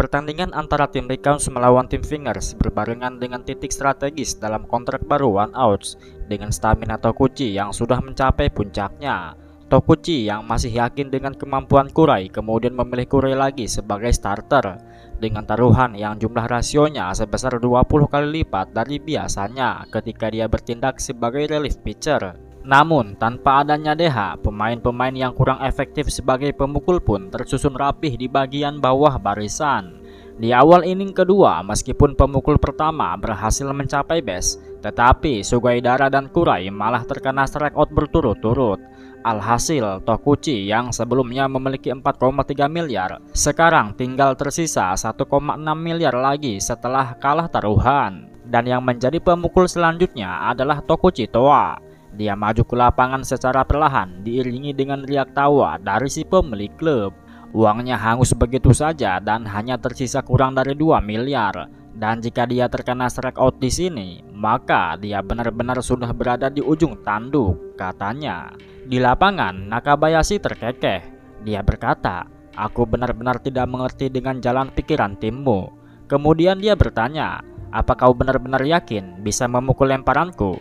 Pertandingan antara tim Recounts melawan tim Fingers berbarengan dengan titik strategis dalam kontrak baru One Outs dengan stamina Tokuchi yang sudah mencapai puncaknya. Tokuchi yang masih yakin dengan kemampuan Kurai kemudian memilih Kurai lagi sebagai starter dengan taruhan yang jumlah rasionya sebesar 20 kali lipat dari biasanya ketika dia bertindak sebagai relief pitcher. Namun, tanpa adanya DH, pemain-pemain yang kurang efektif sebagai pemukul pun tersusun rapih di bagian bawah barisan. Di awal inning kedua, meskipun pemukul pertama berhasil mencapai base, tetapi Sugaidara dan Kurai malah terkena strikeout berturut-turut. Alhasil, Tokuchi yang sebelumnya memiliki 4,3 miliar, sekarang tinggal tersisa 1,6 miliar lagi setelah kalah taruhan. Dan yang menjadi pemukul selanjutnya adalah Tokuchi Toa. Dia maju ke lapangan secara perlahan diiringi dengan riak tawa dari si pemilik klub. Uangnya hangus begitu saja dan hanya tersisa kurang dari 2 miliar. Dan jika dia terkena strikeout di sini, maka dia benar-benar sudah berada di ujung tanduk, katanya. Di lapangan, Nakabayashi terkekeh. Dia berkata, "Aku benar-benar tidak mengerti dengan jalan pikiran timmu." Kemudian dia bertanya, "Apa kau benar-benar yakin bisa memukul lemparanku?"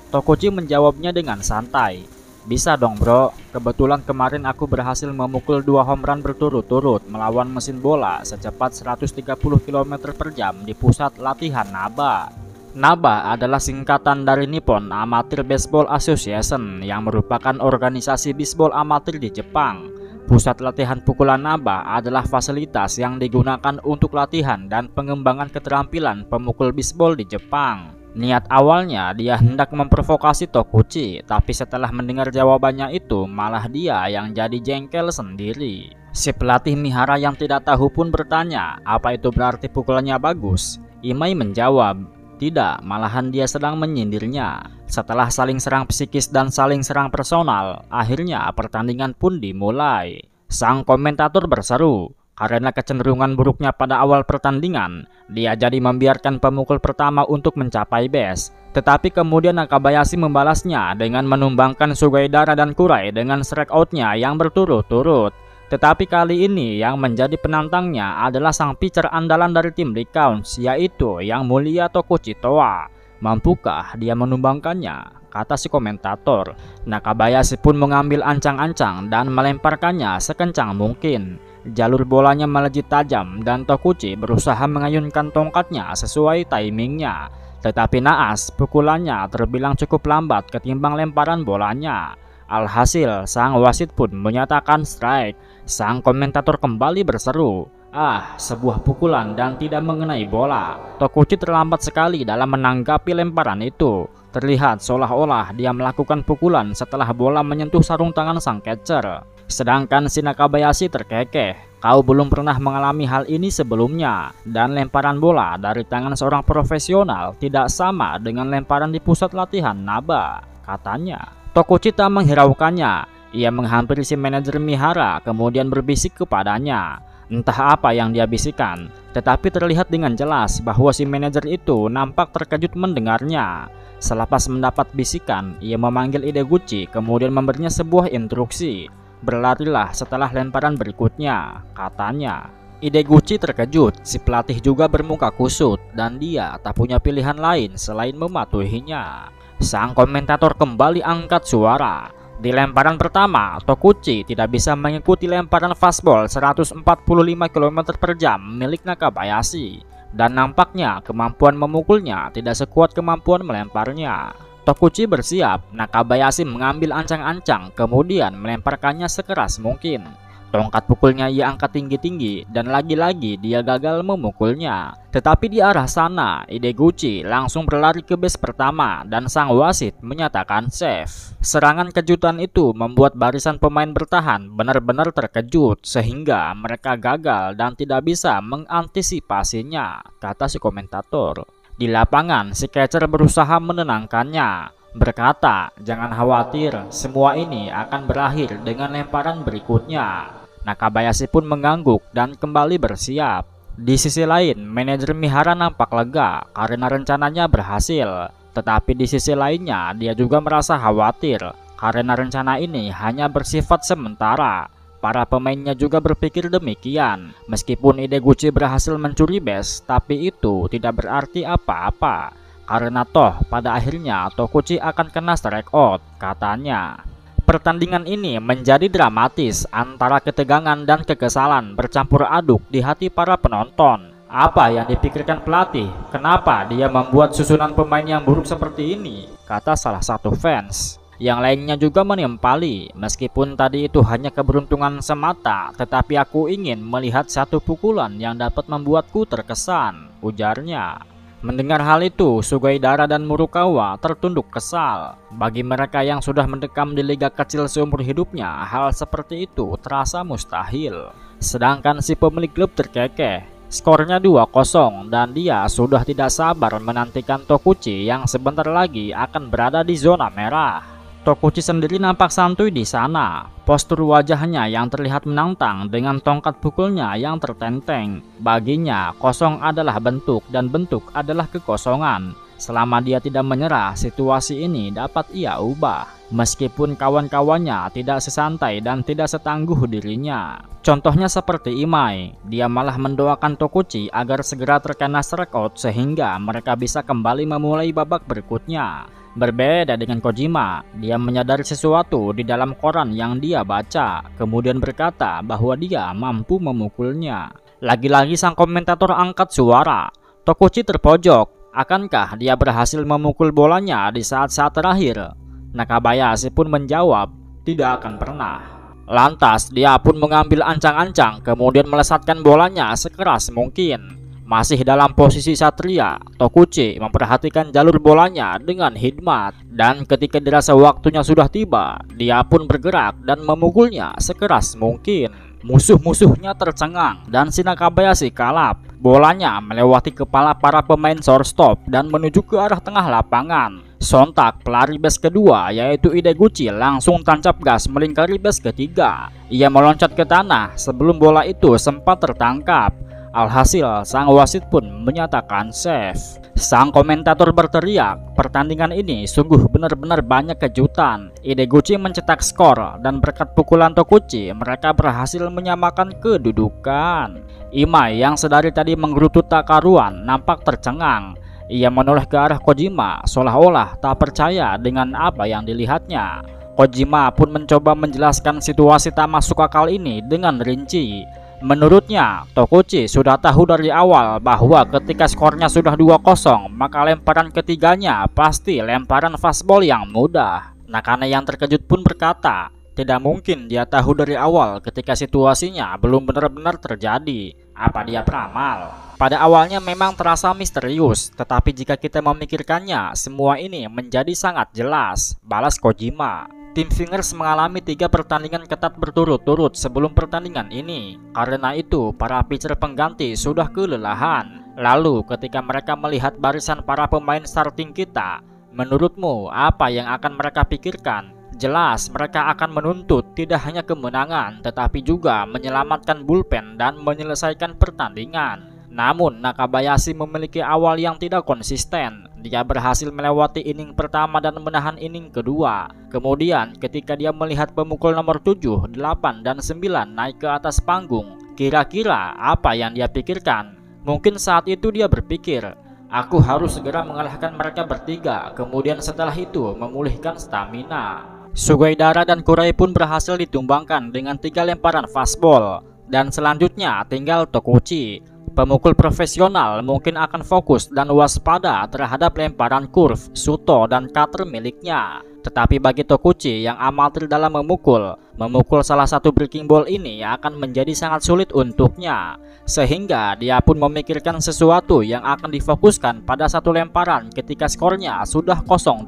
Tokuchi menjawabnya dengan santai, "Bisa dong bro, kebetulan kemarin aku berhasil memukul 2 home run berturut-turut melawan mesin bola secepat 130 km per jam di pusat latihan NABA. NABA adalah singkatan dari Nippon Amateur Baseball Association yang merupakan organisasi bisbol amatir di Jepang. Pusat latihan pukulan NABA adalah fasilitas yang digunakan untuk latihan dan pengembangan keterampilan pemukul bisbol di Jepang." Niat awalnya dia hendak memprovokasi Tokuchi, tapi setelah mendengar jawabannya itu malah dia yang jadi jengkel sendiri. Si pelatih Mihara yang tidak tahu pun bertanya, apa itu berarti pukulannya bagus? Imai menjawab, tidak, malahan dia sedang menyindirnya. Setelah saling serang psikis dan saling serang personal, akhirnya pertandingan pun dimulai. Sang komentator berseru, karena kecenderungan buruknya pada awal pertandingan, dia jadi membiarkan pemukul pertama untuk mencapai base. Tetapi kemudian Nakabayashi membalasnya dengan menumbangkan Sugaidara dan Kurai dengan strikeoutnya yang berturut-turut. Tetapi kali ini yang menjadi penantangnya adalah sang pitcher andalan dari tim Recounts, yaitu Yang Mulia Tokuchi Toa. Mampukah dia menumbangkannya? Kata si komentator. Nakabayashi pun mengambil ancang-ancang dan melemparkannya sekencang mungkin. Jalur bolanya melejit tajam dan Tokuchi berusaha mengayunkan tongkatnya sesuai timingnya. Tetapi naas, pukulannya terbilang cukup lambat ketimbang lemparan bolanya. Alhasil, sang wasit pun menyatakan strike. Sang komentator kembali berseru, "Ah, sebuah pukulan dan tidak mengenai bola." Tokuchi terlambat sekali dalam menanggapi lemparan itu. Terlihat seolah-olah dia melakukan pukulan setelah bola menyentuh sarung tangan sang catcher. Sedangkan si Nakabayashi terkekeh, "Kau belum pernah mengalami hal ini sebelumnya, dan lemparan bola dari tangan seorang profesional tidak sama dengan lemparan di pusat latihan NABA," katanya. Tokuchi tak menghiraukannya. Ia menghampiri si manajer Mihara kemudian berbisik kepadanya. Entah apa yang dia bisikan, tetapi terlihat dengan jelas bahwa si manajer itu nampak terkejut mendengarnya. Selepas mendapat bisikan, ia memanggil Ideguchi kemudian memberinya sebuah instruksi. "Berlarilah setelah lemparan berikutnya," katanya. Ideguchi terkejut, si pelatih juga bermuka kusut dan dia tak punya pilihan lain selain mematuhinya. Sang komentator kembali angkat suara. Di lemparan pertama, Tokuchi tidak bisa mengikuti lemparan fastball 145 km per jam milik Nakabayashi. Dan nampaknya kemampuan memukulnya tidak sekuat kemampuan melemparnya. Tokuchi bersiap, Nakabayashi mengambil ancang-ancang kemudian melemparkannya sekeras mungkin. Tongkat pukulnya ia angkat tinggi-tinggi dan lagi-lagi dia gagal memukulnya. Tetapi di arah sana, Ideguchi langsung berlari ke base pertama dan sang wasit menyatakan safe. Serangan kejutan itu membuat barisan pemain bertahan benar-benar terkejut sehingga mereka gagal dan tidak bisa mengantisipasinya, kata si komentator. Di lapangan, si catcher berusaha menenangkannya, berkata, "Jangan khawatir, semua ini akan berakhir dengan lemparan berikutnya." Nakabayashi pun mengangguk dan kembali bersiap. Di sisi lain, manajer Mihara nampak lega karena rencananya berhasil. Tetapi di sisi lainnya, dia juga merasa khawatir karena rencana ini hanya bersifat sementara. para pemainnya juga berpikir demikian. Meskipun Ideguchi berhasil mencuri base, tapi itu tidak berarti apa-apa. Karena toh pada akhirnya Tokuchi akan kena strikeout, katanya. Pertandingan ini menjadi dramatis antara ketegangan dan kekesalan bercampur aduk di hati para penonton. Apa yang dipikirkan pelatih? Kenapa dia membuat susunan pemain yang buruk seperti ini? Kata salah satu fans. Yang lainnya juga menimpali, meskipun tadi itu hanya keberuntungan semata, tetapi aku ingin melihat satu pukulan yang dapat membuatku terkesan, ujarnya. Mendengar hal itu, Sugaidara dan Murukawa tertunduk kesal. Bagi mereka yang sudah mendekam di liga kecil seumur hidupnya, hal seperti itu terasa mustahil. Sedangkan si pemilik klub terkekeh. Skornya 2-0 dan dia sudah tidak sabar menantikan Tokuchi yang sebentar lagi akan berada di zona merah. Tokuchi sendiri nampak santuy di sana. Postur wajahnya yang terlihat menantang dengan tongkat pukulnya yang tertenteng. Baginya, kosong adalah bentuk dan bentuk adalah kekosongan. Selama dia tidak menyerah, situasi ini dapat ia ubah. Meskipun kawan-kawannya tidak sesantai dan tidak setangguh dirinya. Contohnya seperti Imai, dia malah mendoakan Tokuchi agar segera terkena strikeout sehingga mereka bisa kembali memulai babak berikutnya. Berbeda dengan Kojima, dia menyadari sesuatu di dalam koran yang dia baca, kemudian berkata bahwa dia mampu memukulnya. Lagi-lagi sang komentator angkat suara. Tokuchi terpojok. Akankah dia berhasil memukul bolanya di saat-saat terakhir? Nakabayashi pun menjawab, tidak akan pernah. Lantas dia pun mengambil ancang-ancang, kemudian melesatkan bolanya sekeras mungkin. Masih dalam posisi satria, Tokuchi memperhatikan jalur bolanya dengan hikmat. Dan ketika dirasa waktunya sudah tiba, dia pun bergerak dan memukulnya sekeras mungkin. Musuh-musuhnya tercengang dan si Nakabayashi kalap. Bolanya melewati kepala para pemain shortstop dan menuju ke arah tengah lapangan. Sontak pelari base kedua yaitu Ideguchi langsung tancap gas melingkari base ketiga. Ia meloncat ke tanah sebelum bola itu sempat tertangkap. Alhasil, sang wasit pun menyatakan safe. Sang komentator berteriak, pertandingan ini sungguh benar-benar banyak kejutan. Ideguchi mencetak skor dan berkat pukulan Tokuchi, mereka berhasil menyamakan kedudukan. Imai yang sedari tadi menggerutu tak karuan nampak tercengang. Ia menoleh ke arah Kojima seolah-olah tak percaya dengan apa yang dilihatnya. Kojima pun mencoba menjelaskan situasi tak masuk akal ini dengan rinci. Menurutnya, Tokuchi sudah tahu dari awal bahwa ketika skornya sudah 2-0, maka lemparan ketiganya pasti lemparan fastball yang mudah. Nakane yang terkejut pun berkata, tidak mungkin dia tahu dari awal ketika situasinya belum benar-benar terjadi. Apa dia peramal? Pada awalnya memang terasa misterius, tetapi jika kita memikirkannya, semua ini menjadi sangat jelas, balas Kojima. Tim Fingers mengalami 3 pertandingan ketat berturut-turut sebelum pertandingan ini. Karena itu, para pitcher pengganti sudah kelelahan. Lalu, ketika mereka melihat barisan para pemain starting kita, menurutmu apa yang akan mereka pikirkan? Jelas, mereka akan menuntut tidak hanya kemenangan, tetapi juga menyelamatkan bullpen dan menyelesaikan pertandingan. Namun, Nakabayashi memiliki awal yang tidak konsisten. Dia berhasil melewati inning pertama dan menahan inning kedua. Kemudian, ketika dia melihat pemukul nomor 7, 8, dan 9 naik ke atas panggung, kira-kira apa yang dia pikirkan? Mungkin saat itu dia berpikir, aku harus segera mengalahkan mereka bertiga, kemudian setelah itu memulihkan stamina. Sugaidara dan Kurai pun berhasil ditumbangkan dengan 3 lemparan fastball. Dan selanjutnya tinggal Tokuchi. Pemukul profesional mungkin akan fokus dan waspada terhadap lemparan curve, suto, dan cutter miliknya. Tetapi bagi Tokuchi yang amatir dalam memukul salah satu breaking ball ini akan menjadi sangat sulit untuknya. Sehingga dia pun memikirkan sesuatu yang akan difokuskan pada satu lemparan ketika skornya sudah 0-2.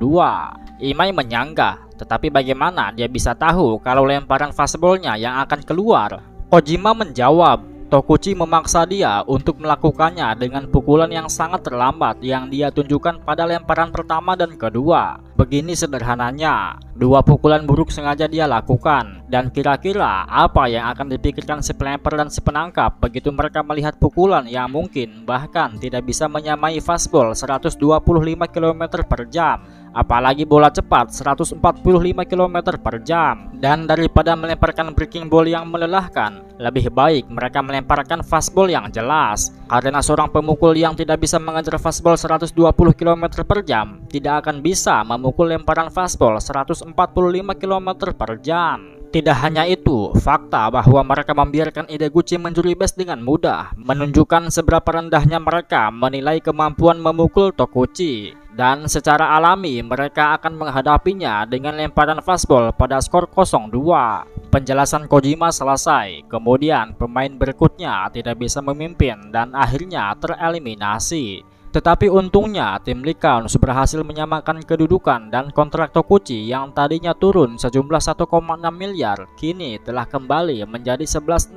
Imai menyanggah, tetapi bagaimana dia bisa tahu kalau lemparan fastballnya yang akan keluar? Kojima menjawab, Tokuchi memaksa dia untuk melakukannya dengan pukulan yang sangat terlambat yang dia tunjukkan pada lemparan pertama dan kedua. Begini sederhananya, Dua pukulan buruk sengaja dia lakukan. Dan kira-kira apa yang akan dipikirkan si pelempar dan si penangkap begitu mereka melihat pukulan yang mungkin bahkan tidak bisa menyamai fastball 125 km per jam. Apalagi bola cepat 145 km per jam. Dan daripada melemparkan breaking ball yang melelahkan, lebih baik mereka melemparkan fastball yang jelas. Karena seorang pemukul yang tidak bisa mengejar fastball 120 km per jam tidak akan bisa memukul lemparan fastball 145 km per jam. Tidak hanya itu, fakta bahwa mereka membiarkan Ideguchi mencuri base dengan mudah menunjukkan seberapa rendahnya mereka menilai kemampuan memukul Tokuchi. Dan secara alami mereka akan menghadapinya dengan lemparan fastball pada skor 0-2. Penjelasan Kojima selesai, kemudian pemain berikutnya tidak bisa memimpin dan akhirnya tereliminasi. Tetapi untungnya tim Lycans berhasil menyamakan kedudukan dan kontrak Tokuchi yang tadinya turun sejumlah 1,6 miliar kini telah kembali menjadi 11,6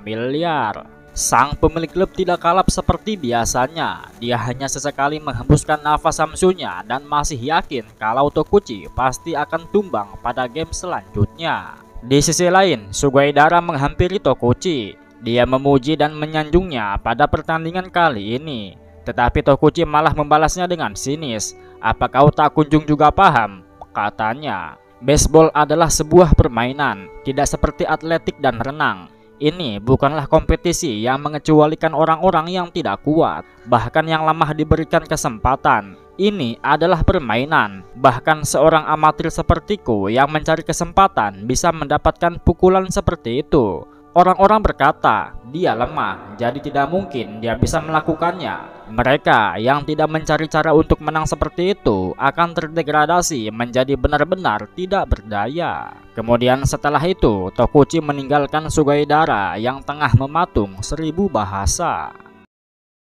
miliar. Sang pemilik klub tidak kalap seperti biasanya. Dia hanya sesekali menghembuskan nafas samsunya dan masih yakin kalau Tokuchi pasti akan tumbang pada game selanjutnya. Di sisi lain, Sugawara menghampiri Tokuchi. Dia memuji dan menyanjungnya pada pertandingan kali ini. Tetapi Tokuchi malah membalasnya dengan sinis. "Apa kau tak kunjung juga paham?" katanya. "Baseball adalah sebuah permainan, tidak seperti atletik dan renang. Ini bukanlah kompetisi yang mengecualikan orang-orang yang tidak kuat, bahkan yang lemah diberikan kesempatan. Ini adalah permainan. Bahkan seorang amatir sepertiku yang mencari kesempatan bisa mendapatkan pukulan seperti itu. Orang-orang berkata, dia lemah, jadi tidak mungkin dia bisa melakukannya. Mereka yang tidak mencari cara untuk menang seperti itu akan terdegradasi menjadi benar-benar tidak berdaya." Kemudian setelah itu, Tokuchi meninggalkan Sugawara yang tengah mematung 1000 bahasa.